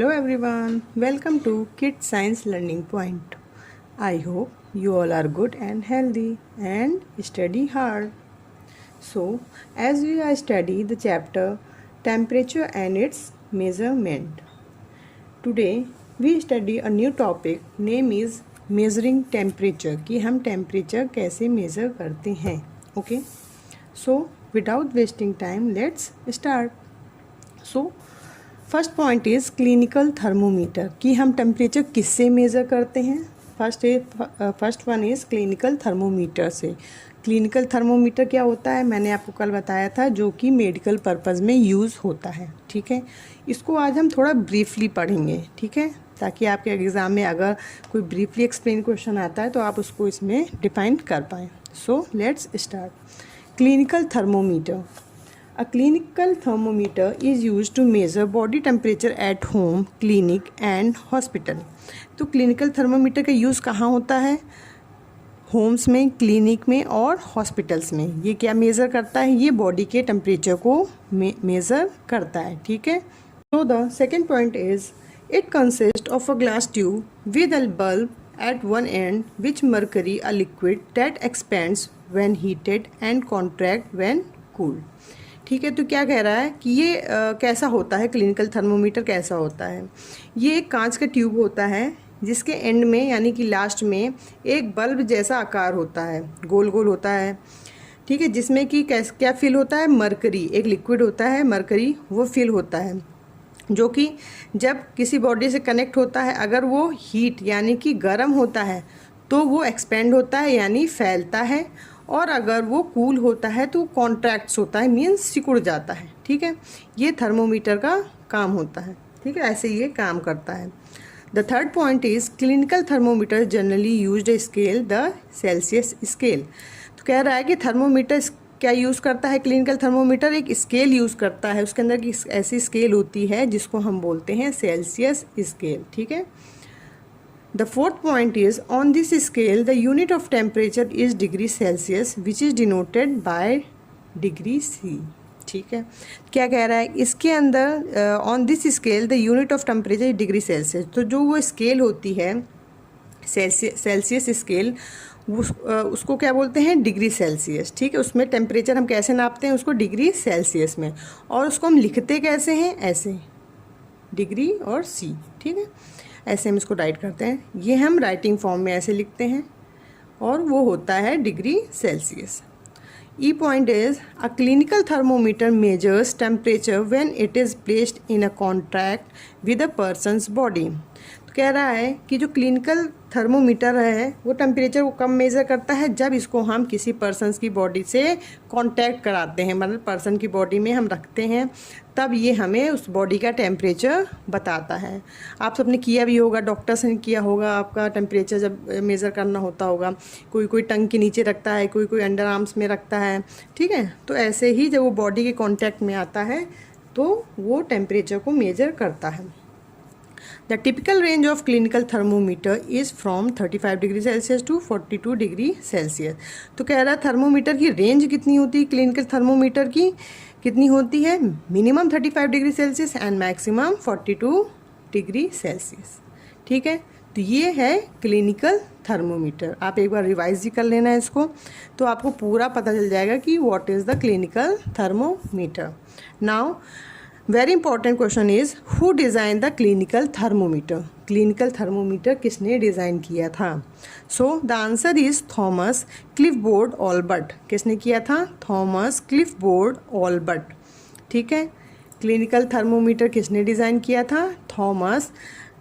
Hello everyone, welcome to Kids Science Learning Point. I hope you all are good and healthy and study hard. So, as we are studying the chapter Temperature and its Measurement. Today we study a new topic name is Measuring Temperature कि हम temperature कैसे measure करते हैं. Okay. So, without wasting time, let's start. So, first point is clinical thermometer कि हम temperature किससे measure करते हैं. First one is clinical thermometer से. क्लिनिकल थर्मोमीटर क्या होता है मैंने आपको कल बताया था, जो कि मेडिकल पर्पज़ में यूज़ होता है. ठीक है, इसको आज हम थोड़ा ब्रीफली पढ़ेंगे. ठीक है, ताकि आपके एग्ज़ाम में अगर कोई ब्रीफली एक्सप्लेन क्वेश्चन आता है तो आप उसको इसमें डिफाइन कर पाएँ. So let's start. Clinical thermometer. A clinical thermometer is used to measure body temperature at home, clinic and hospital. तो क्लिनिकल थर्मोमीटर का यूज़ कहाँ होता है? होम्स में, क्लिनिक में और हॉस्पिटल्स में. ये क्या मेज़र करता है? ये बॉडी के टेम्परेचर को मेज़र करता है. ठीक है. So the second point is it consists of a glass tube with a bulb at one end which mercury, a liquid that expands when heated and contract when cooled. ठीक है, तो क्या कह रहा है कि ये कैसा होता है, क्लिनिकल थर्मोमीटर कैसा होता है. ये एक कांच का ट्यूब होता है जिसके एंड में यानी कि लास्ट में एक बल्ब जैसा आकार होता है, गोल गोल होता है. ठीक है, जिसमें कि क्या फिल होता है? मरकरी, एक लिक्विड होता है मरकरी, वो फिल होता है, जो कि जब किसी बॉडी से कनेक्ट होता है, अगर वो हीट यानी कि गर्म होता है तो वो एक्सपेंड होता है यानी फैलता है, और अगर वो कूल होता है तो कॉन्ट्रैक्ट्स होता है, मीन्स सिकुड़ जाता है. ठीक है, ये थर्मोमीटर का काम होता है. ठीक है, ऐसे ये काम करता है. The third point is clinical thermometer generally used a scale the Celsius scale. तो कह रहा है कि थर्मोमीटर क्या यूज़ करता है? क्लिनिकल थर्मोमीटर एक स्केल यूज़ करता है. उसके अंदर की ऐसी स्केल होती है जिसको हम बोलते हैं सेल्सियस स्केल. ठीक है. The fourth point is on this scale the unit of temperature is degree Celsius which is denoted by degree C. ठीक है, क्या कह रहा है इसके अंदर on this scale the unit of temperature is degree Celsius. तो जो वो स्केल होती है सेल्सियस स्केल, उसको क्या बोलते हैं? Degree Celsius. ठीक है, उसमें टेम्परेचर हम कैसे नापते हैं? उसको डिग्री सेल्सियस में. और उसको हम लिखते कैसे हैं? ऐसे, डिग्री और C. ठीक है, ऐसे हम इसको राइट करते हैं. ये हम राइटिंग फॉर्म में ऐसे लिखते हैं और वो होता है degree Celsius. E point is a clinical thermometer measures temperature when it is placed in a contact with a person's body. तो कह रहा है कि जो क्लिनिकल थर्मोमीटर है वो टेम्परेचर को कब मेज़र करता है? जब इसको हम किसी पर्सनस की बॉडी से कांटेक्ट कराते हैं, मतलब पर्सन की बॉडी में हम रखते हैं, तब ये हमें उस बॉडी का टेम्परेचर बताता है. आप सबने किया भी होगा, डॉक्टर्स ने किया होगा. आपका टेम्परेचर जब मेज़र करना होता होगा, कोई टंग के नीचे रखता है, कोई अंडर आर्म्स में रखता है. ठीक है, तो ऐसे ही जब वो बॉडी के कांटेक्ट में आता है तो वो टेम्परेचर को मेज़र करता है. The typical range of clinical thermometer is from 35 degree Celsius to 42 degree Celsius. तो कह रहा है थर्मोमीटर की रेंज कितनी होती है? क्लिनिकल थर्मोमीटर की कितनी होती है? Minimum 35 degree Celsius and maximum 42 degree Celsius. ठीक है, तो ये है क्लिनिकल थर्मोमीटर. आप एक बार रिवाइज ही कर लेना है इसको, तो आपको पूरा पता चल जाएगा कि what is the clinical thermometer. Now very important question is who design the clinical thermometer. Clinical thermometer किसने डिज़ाइन किया था? So the answer is Thomas Clifford Allbutt. किसने किया था? Thomas Clifford Allbutt. ठीक है, क्लिनिकल थर्मोमीटर किसने डिज़ाइन किया था? थॉमस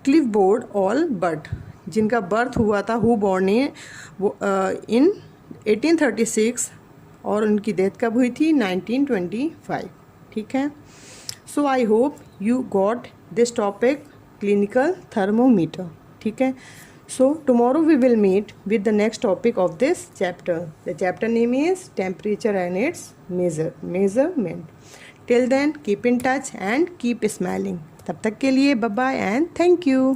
क्लिफबोर्ड ऑल्बर्ट, जिनका बर्थ हुआ था हु बॉर्न इन 1836 और उनकी डेथ कब हुई थी? 1925. ठीक है. So I hope you got this topic clinical thermometer. ठीक है. So tomorrow we will meet with the next topic of this chapter. The chapter name is temperature and its measurement. Till then keep in touch and keep smiling. तब तक के लिए bye bye and thank you.